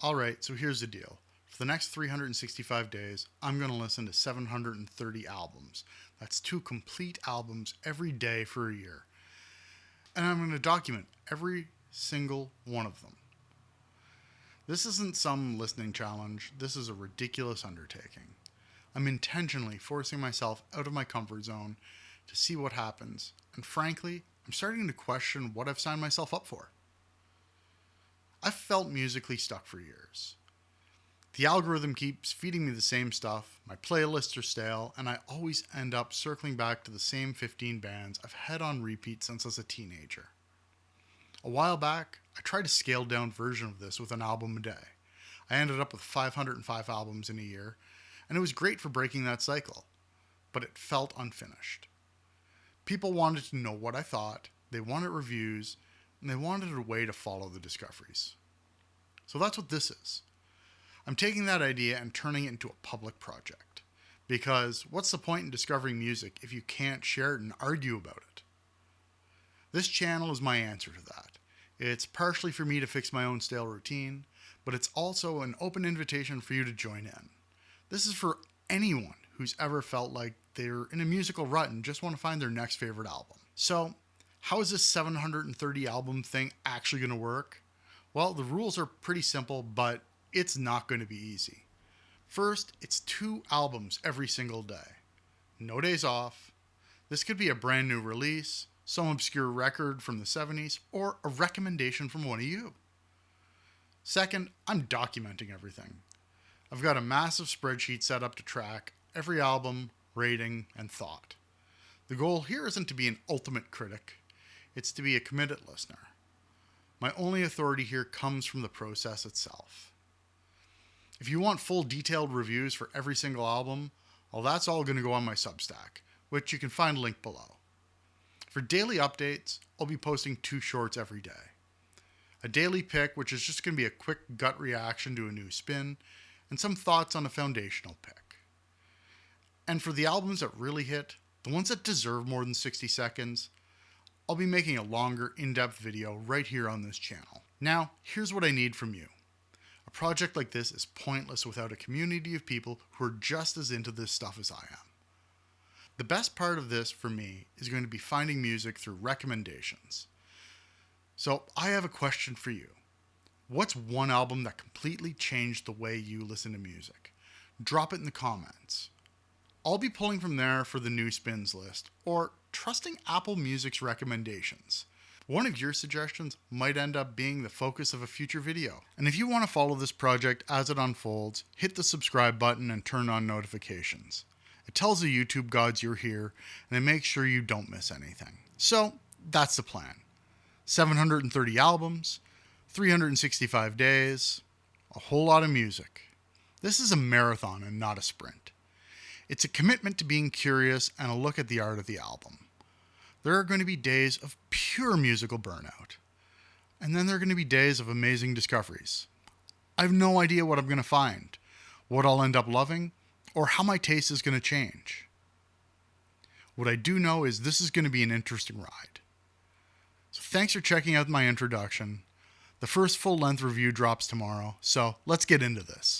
Alright, so here's the deal. For the next 365 days, I'm going to listen to 730 albums. That's 2 complete albums every day for a year. And I'm going to document every single one of them. This isn't some listening challenge. This is a ridiculous undertaking. I'm intentionally forcing myself out of my comfort zone to see what happens. And frankly, I'm starting to question what I've signed myself up for. I've felt musically stuck for years. The algorithm keeps feeding me the same stuff, my playlists are stale, and I always end up circling back to the same 15 bands I've had on repeat since I was a teenager. A while back, I tried a scaled down version of this with an album a day. I ended up with 505 albums in a year, and it was great for breaking that cycle, but it felt unfinished. People wanted to know what I thought, they wanted reviews, and they wanted a way to follow the discoveries. So that's what this is. I'm taking that idea and turning it into a public project. Because what's the point in discovering music if you can't share it and argue about it? This channel is my answer to that. It's partially for me to fix my own stale routine, but it's also an open invitation for you to join in. This is for anyone who's ever felt like they're in a musical rut and just want to find their next favorite album. So, how is this 730 album thing actually going to work? Well, the rules are pretty simple, but it's not going to be easy. First, it's 2 albums every single day. No days off. This could be a brand new release, some obscure record from the 70s, or a recommendation from one of you. Second, I'm documenting everything. I've got a massive spreadsheet set up to track every album, rating, and thought. The goal here isn't to be an ultimate critic, it's to be a committed listener. My only authority here comes from the process itself. If you want full detailed reviews for every single album, well, that's all going to go on my Substack, which you can find linked below. For daily updates, I'll be posting 2 shorts every day. A daily pick, which is just going to be a quick gut reaction to a new spin, and some thoughts on a foundational pick. And for the albums that really hit, the ones that deserve more than 60 seconds, I'll be making a longer, in-depth video right here on this channel. Now, here's what I need from you. A project like this is pointless without a community of people who are just as into this stuff as I am. The best part of this for me is going to be finding music through recommendations. So I have a question for you. What's one album that completely changed the way you listen to music? Drop it in the comments. I'll be pulling from there for the new spins list, or trusting Apple Music's recommendations. One of your suggestions might end up being the focus of a future video. And if you want to follow this project as it unfolds, hit the subscribe button and turn on notifications. It tells the YouTube gods you're here, and it makes sure you don't miss anything. So, that's the plan. 730 albums, 365 days, a whole lot of music. This is a marathon and not a sprint. It's a commitment to being curious and a look at the art of the album. There are going to be days of pure musical burnout. And then there are going to be days of amazing discoveries. I have no idea what I'm going to find, what I'll end up loving, or how my taste is going to change. What I do know is this is going to be an interesting ride. So thanks for checking out my introduction. The first full-length review drops tomorrow, so let's get into this.